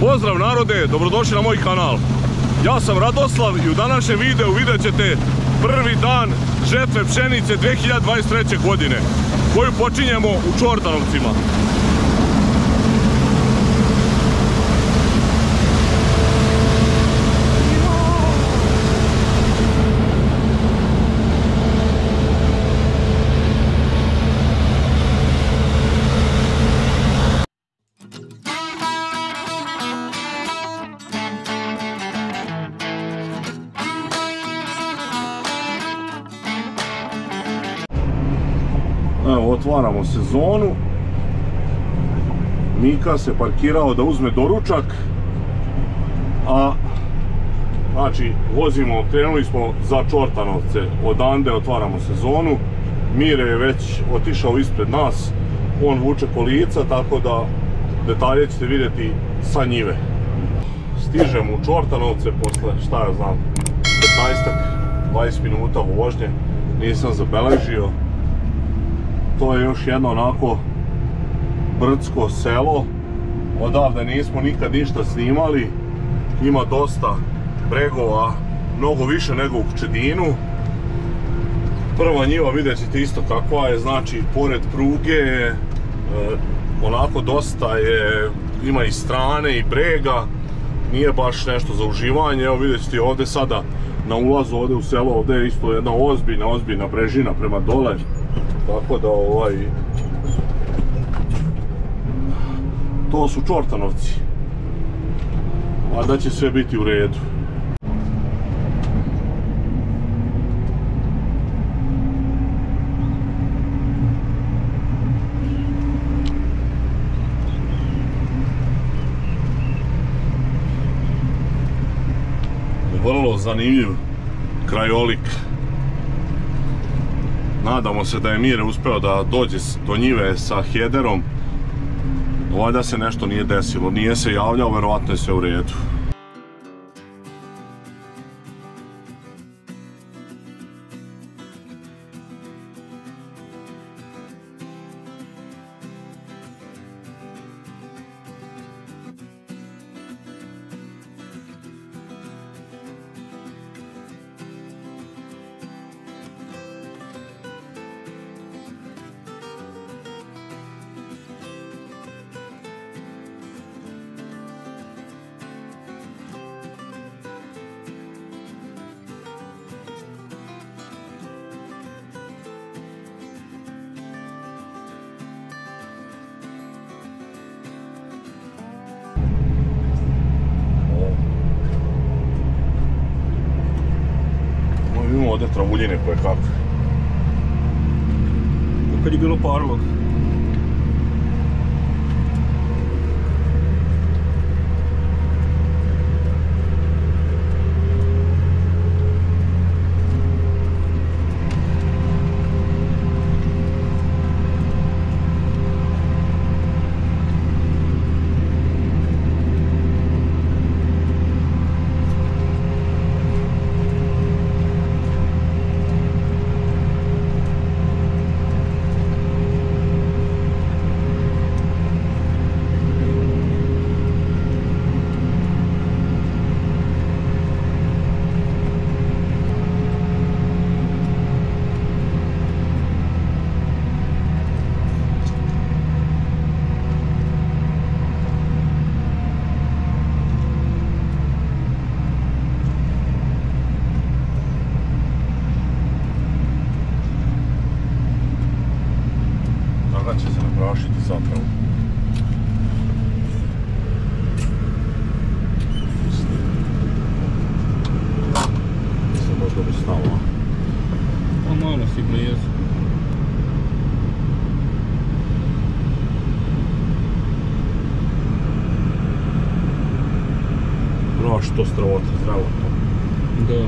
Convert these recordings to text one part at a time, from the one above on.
Pozdrav narode, dobrodošli na moj kanal. Ja sam Radoslav i u današnjem videu vidjet ćete prvi dan žetve pšenice 2023. godine koju počinjemo u Čortanovcima. Evo, otvaramo sezonu. Mika se parkirao da uzme doručak, a znači vozimo, krenuli smo za Čortanovce, odande otvaramo sezonu. Mire je već otišao ispred nas, on vuče kolica, tako da detalje ćete vidjeti sa njive. Stižemo u Čortanovce posle, šta ja znam, 15-20 minuta vožnje, nisam zabeležio. To je još jedno onako brdsko selo, odavde nismo nikad ništa snimali, ima dosta bregova, mnogo više nego u Kčedinu. Prva njiva vidjet ćete isto kakva je, znači pored pruge, onako dosta je, ima i strane i brega, nije baš nešto za uživanje. Evo vidjet ćete ovdje sada na ulazu ovdje u selo, ovdje je isto jedna ozbiljna brežina prema dole. Tako da to su Čortanovci, a da će sve biti u redu. Vrlo zanimljiv krajolik. Nadamo se da je Mire uspeo da dođe do njive sa headerom. Valjda se nešto nije desilo, nije se javljao, verovatno je sve u redu. Imamo ovdje travuljine koje kako. Kad je bilo parlog. Sada će se naprašiti zapravo. Mislim možda bi stalo. Pa malo si blizu. Znaš to stravota, zdravo to. Da.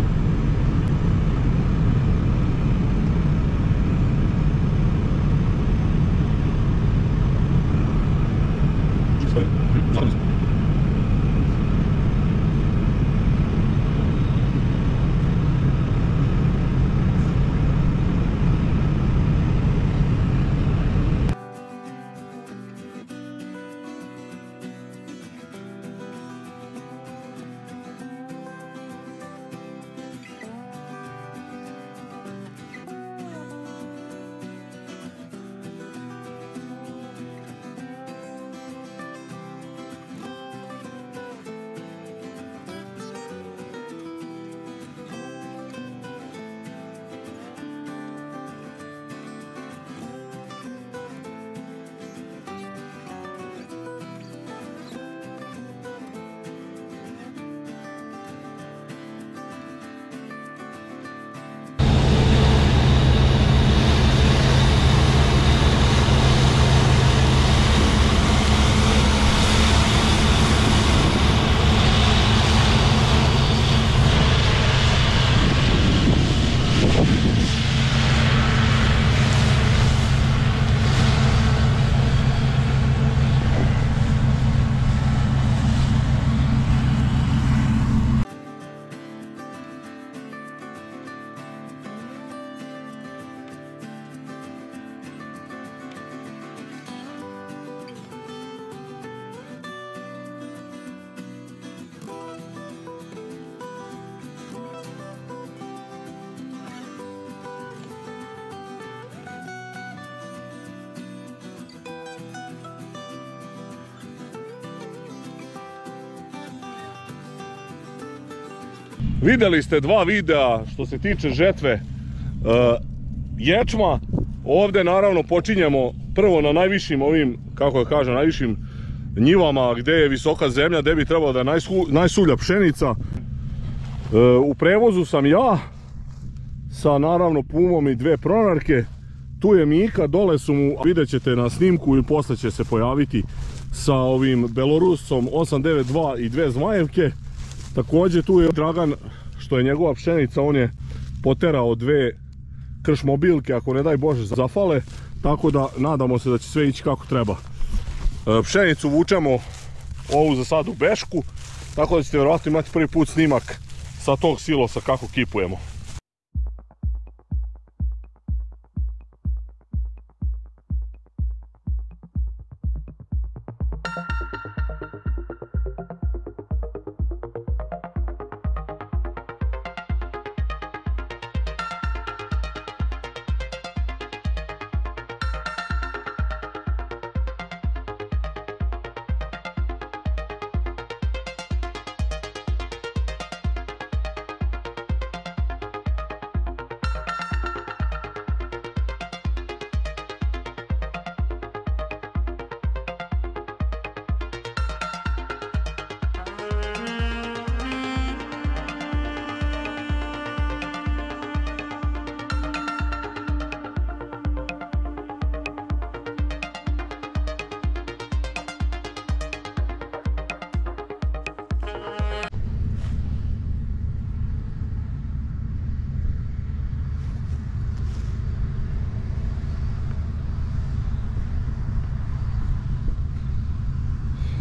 Vidjeli ste 2 videa što se tiče žetve ječma. Ovdje naravno počinjemo prvo na najvišim ovim, kako da kažem, najvišim njivama gdje je visoka zemlja, gdje bi trebalo da je najsulja pšenica. U prevozu sam ja sa naravno Pumom i 2 pronarke. Tu je Mika, dole su mu, vidjet ćete na snimku i posle će se pojaviti sa ovim Beloruscom 892 i 2 Zmajevke. Također tu je Dragan, što je njegova pšenica, on je poterao 2 kršmobilke, ako ne daj Bože zafale, tako da nadamo se da će sve ići kako treba. Pšenicu vučemo ovu za sad u Bešku, tako da ćete vjerojatno imati prvi put snimak sa tog silosa kako kipujemo.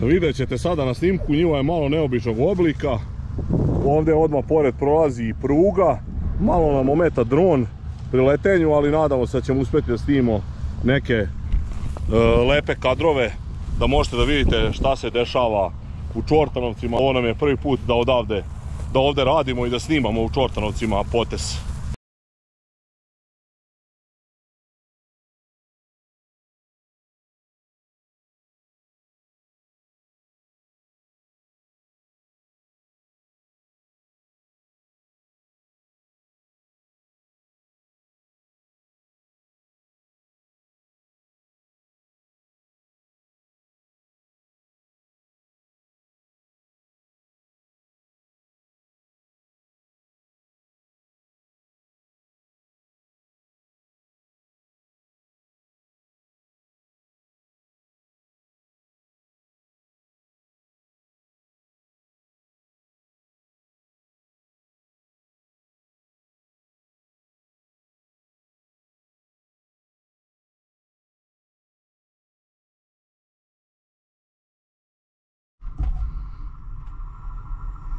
Vidjet ćete sada na snimku, njiva je malo neobičnog oblika. Ovdje odmah pored prolazi i pruga. Malo nam ometa dron pri letenju, ali nadamo se da ćemo uspjeti da snimimo neke lepe kadrove, da možete da vidite šta se dešava u Čortanovcima. Ovo nam je prvi put da ovdje radimo i da snimamo u Čortanovcima potes.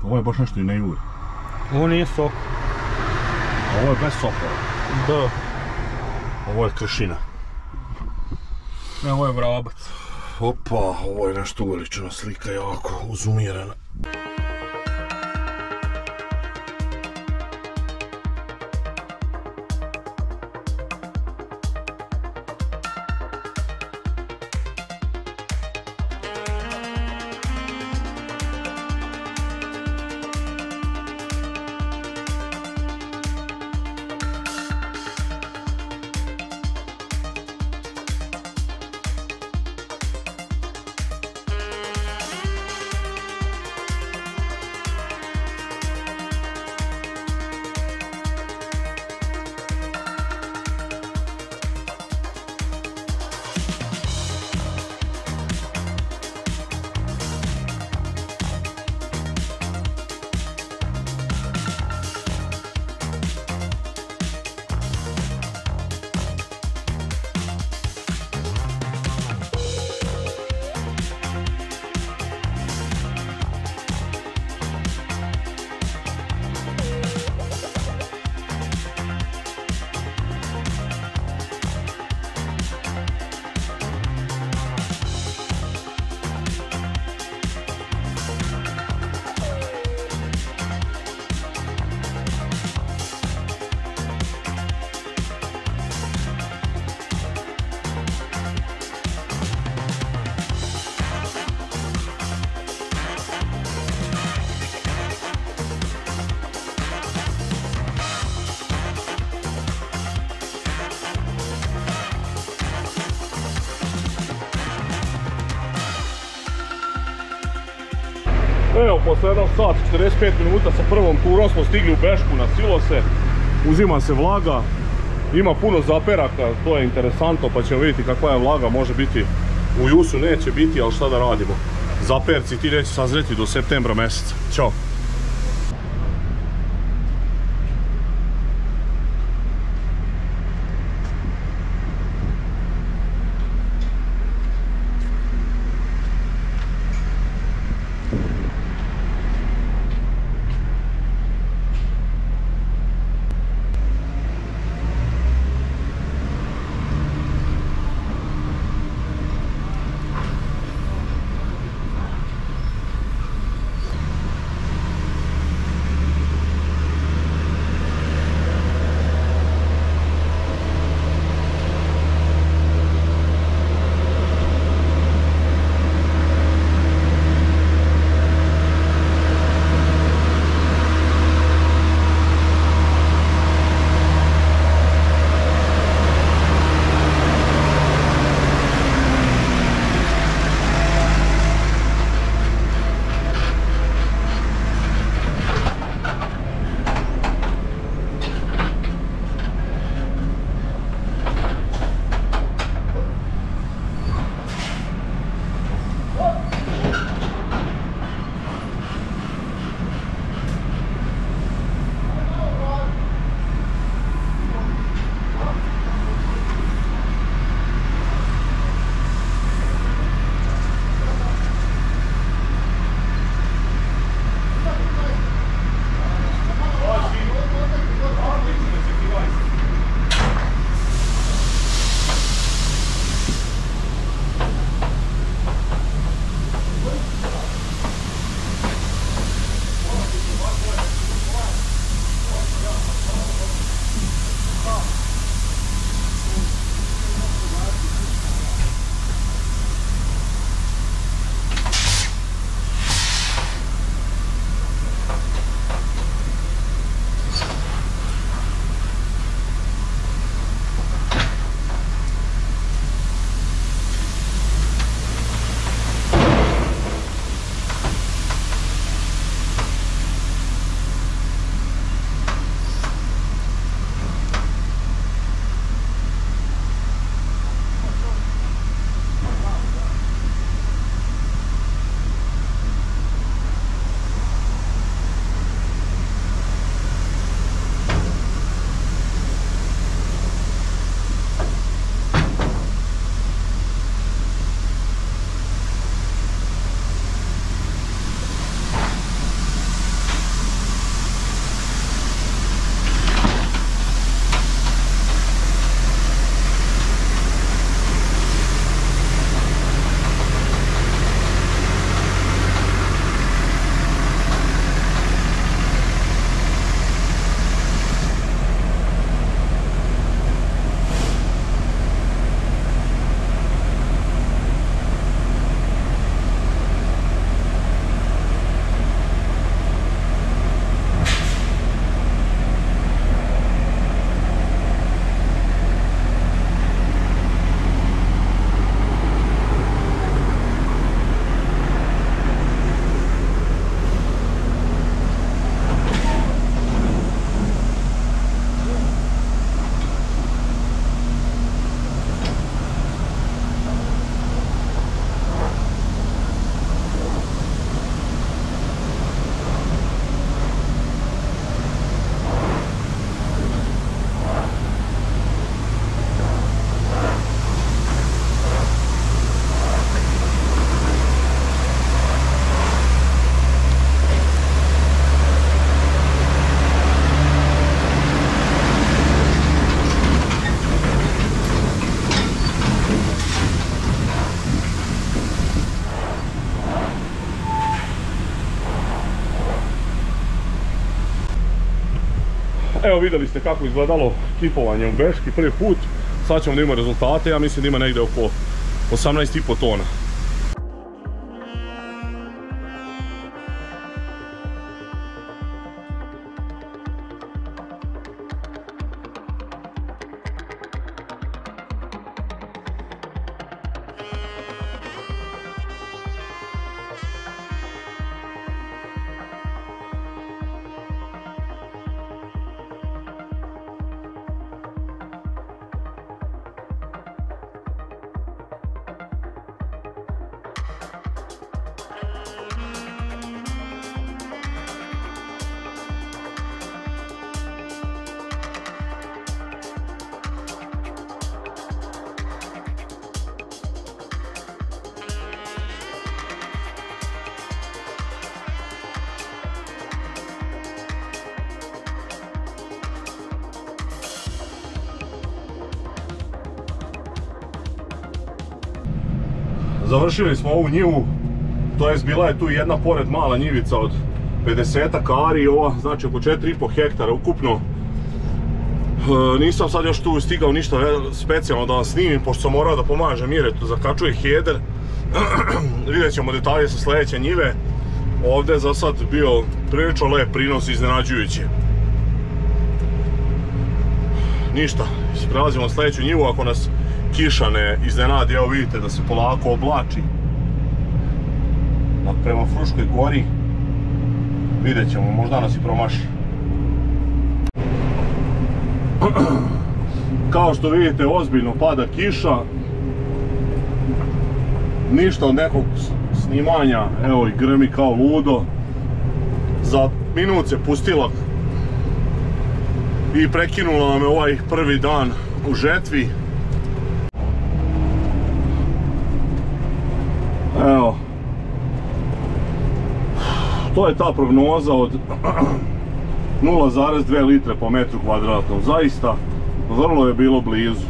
Ovo je baš nešto i ne juri. Ovo nije sok. Ovo je bez soka. Da. Ovo je kršina. Ne, ovo je vrabac. Opa, ovo je nešto uveličena slika, jako uzumirana. Evo, posle 1 sat 45 minuta sa prvom turom smo stigli u Bešku na silose. Uzima se vlaga, ima puno zaperaka, to je interesantno pa ćemo vidjeti kakva je vlaga, može biti u jusu, neće biti, ali šta da radimo. Zaperci ti neće sazreti do septembra mjeseca. Ćao! Evo vidjeli ste kako izgledalo kipovanje u Beški prvi put. Sad ćemo da imamo rezultate, ja mislim da ima negdje oko 18,5 tona. Završili smo ovu njivu, to jest bila je tu jedna pored mala njivica od 50 ari i ova znači oko 4,5 hektara ukupno. Nisam sad još tu stigao ništa specijalno da vam snimim, pošto sam morao da pomažem Mire, tu zakačuje heder. Vidjet ćemo detalje sa sljedeće njive. Ovdje je za sad bio prilično lep prinos, iznenađujući. Ništa, prelazimo na sljedeću njivu ako nas kiša ne iznenadi. Evo vidite da se polako oblači prema Fruškoj gori. Vidjet ćemo, možda nas i promaši. Kao što vidite, ozbiljno pada kiša. Ništa od nekog snimanja, evo i grmi kao ludo. Za minut se pustila i prekinula nam je ovaj prvi dan u žetvi. Evo, to je ta prognoza od 0,2 litre po metru kvadratnom. Zaista, vrlo je bilo blizu.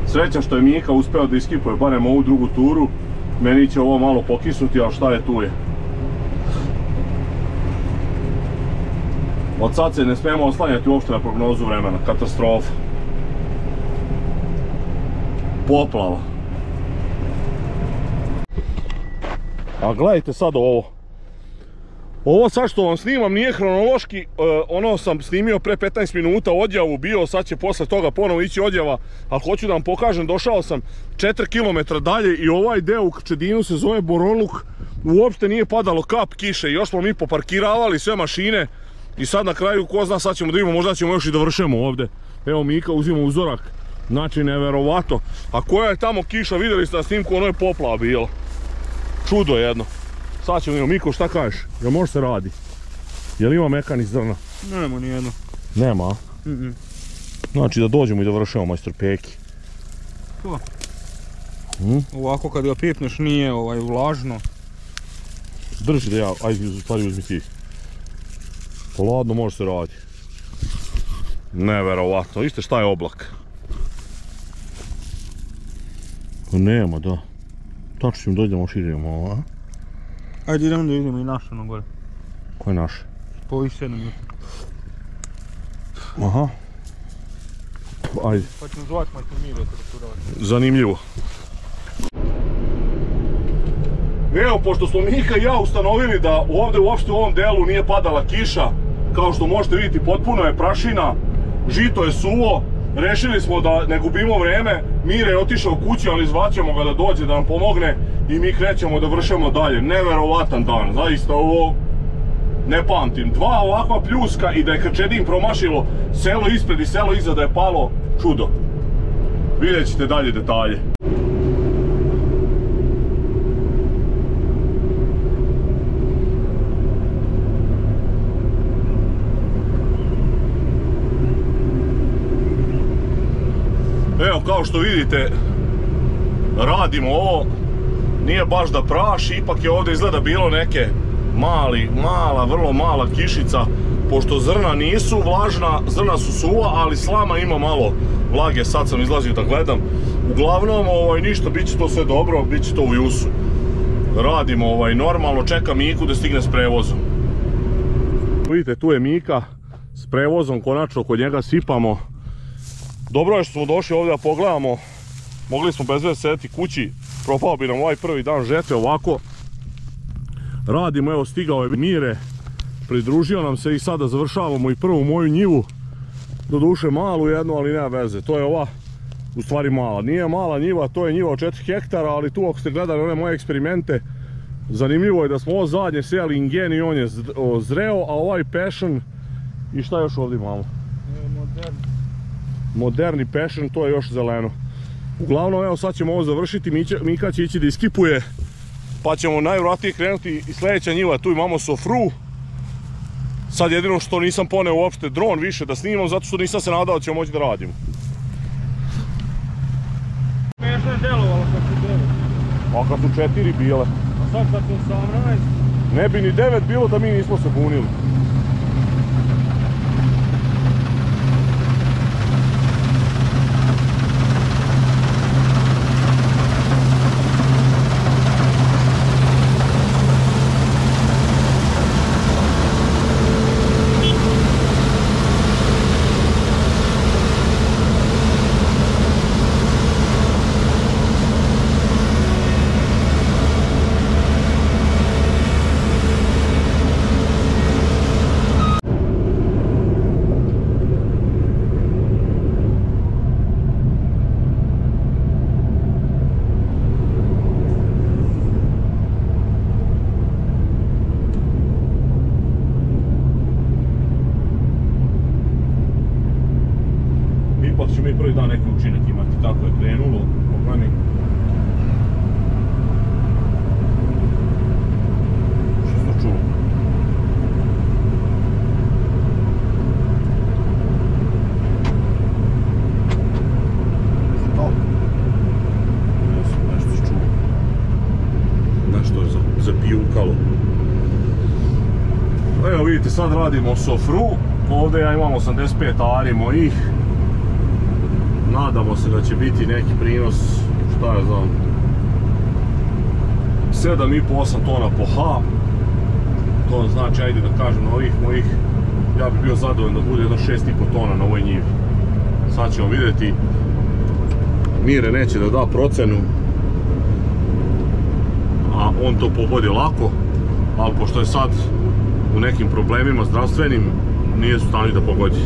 Sreća što je Mika uspeo da iskipuje barem ovu drugu turu. Meni će ovo malo pokisnuti, ali šta je tu je. Od sad se ne smijemo oslanjati uopšte na prognozu vremena. Katastrofa. Poplava. A gledajte sad ovo. Ovo sad što vam snimam nije hronološki, ono sam snimio pre 15 minuta odjavu bio, sad će posle toga ponovo ići odjava, ali hoću da vam pokažem, došao sam 4 km dalje i ovaj deo u Krčedinu se zove Boroluk, uopšte nije padalo kap kiše, još smo mi poparkiravali sve mašine i sad na kraju, ko zna, sad ćemo da vidimo, možda ćemo još i dovršemo ovdje. Evo Mika uzima uzorak, znači neverovato, a koja je tamo kiša, vidjeli ste na snimku, ono je poplava bilo, čudo jedno. Sad ćemo, Miko, šta kažeš? Jel može se radi? Jel ima mekanih zrna? Nema nijedno. Nema, a? Znači da dođemo i da vršemo majstor Peki. To. Ovako kad ga pipneš nije vlažno. Drži da ja, ajde stvari uzmi ti. Poladno može se radi. Neverovatno, vidite šta je oblak. Nema, da. Tačno ćemo dođemo širimo ovo, a? Ajde idemo da vidimo i naše ono gore. Koje je naše? Po ovih 7 minuta. Aha. Ajde. Pa ćemo zvati majstor Mire da tu radi. Zanimljivo. Evo, pošto smo Mika i ja ustanovili da ovdje uopšte u ovom delu nije padala kiša, kao što možete vidjeti potpuno je prašina, žito je suvo, rešili smo da ne gubimo vreme. Mire je otišao kući, ali zvaćemo ga da dođe da nam pomogne i mi krećemo da vršemo dalje. Neverovatan dan, zaista ovo ne pamtim. Dva ovakva pljuska i da je Krčedin promašilo selo ispred i selo iza, da je palo, čudo. Vidjet ćete dalje detalje. Evo, kao što vidite, radimo ovo, nije baš da praši, ipak je ovdje izgleda bilo neke vrlo mala kišica, pošto zrna nisu vlažna, zrna su suva, ali slama ima malo vlage, sad sam izlazio da gledam. Uglavnom, ništa, bit će to sve dobro, bit će to u jusu. Radimo normalno, čekam Miku da stigne s prevozom. Vidite, tu je Mika s prevozom, konačno kod njega sipamo. Dobro je što smo došli ovdje da pogledamo, mogli smo bez veze sedeti kući, propao bi nam ovaj prvi dan žetve ovako. Radimo, evo stigao je Mire, pridružio nam se i sada završavamo i prvu moju njivu. Doduše malu jednu, ali nema veze, to je ova u stvari mala. Nije mala njiva, to je njiva od 4 hektara, ali tu ako ste gledali one moje eksperimente, zanimljivo je da smo ovo zadnje sejali ingen i on je zreo, a ovaj passion, i šta još ovdje imamo? Moderni passion, to je još zeleno. Uglavnom, evo sad ćemo ovo završiti, Mika će ići da iskipuje, pa ćemo najvjerojatnije krenuti i sljedeća njiva, tu imamo sofru. Sad jedino što nisam poneo uopšte dron više da snimam, zato što nisam se nadao da ćemo moći da radimo. Smiješno je delovalo kad su 9. A kad su 4 bile. A sad kad su 18. Ne bi ni 9 bilo da mi nismo se bunili. Pa ćemo mi prvi dan neki učinak imati kako je krenulo, pogledaj. Što sam čuo? Nešto čuo. Nešto je zapijukalo. Evo vidite, sad radimo sofru. Ovdje ja imam 85 ari mojih. Nadamo se da će biti neki prinos, šta ja znam, 7,5-8 tona po H. To znači, ajde da kažem, na ovih mojih, ja bi bio zadovoljan da bude jedno 6,5 tona na ovoj njivi. Sad ćemo vidjeti. Mire neće da da procenu, a on to pogodi lako, ali pošto je sad u nekim problemima zdravstvenim, nije u stanju da pogodi.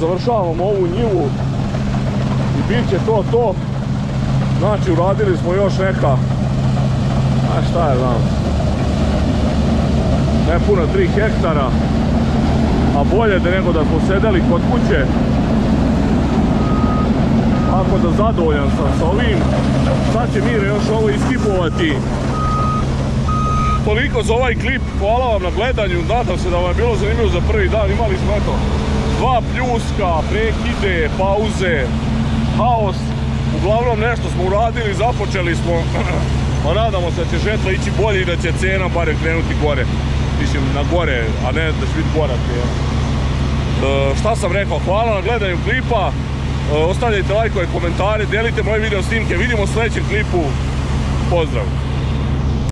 Završavamo ovu njivu i bit će to. Znači uradili smo još neka, a šta je znam, ne puno 3 hektara, a bolje da nego da smo sedeli kod kuće. Tako da zadovoljan sam sa ovim. Sad će Mire još ovo iskipovati. Toliko za ovaj klip, hvala vam na gledanju, nadam se da vam je bilo zanimljivo za prvi dan. Imali smo eto 2 pljuska, prekide, pauze, haos. Uglavnom nešto smo uradili, započeli smo, a nadamo se da će žetva ići bolje i da će cena barem krenuti gore. Mislim na gore, a ne da će biti gora cena. Šta sam rekao, hvala na gledanju klipa, ostavljajte lajkove, komentare, delite moje video snimke, vidimo u sljedećem klipu, pozdrav!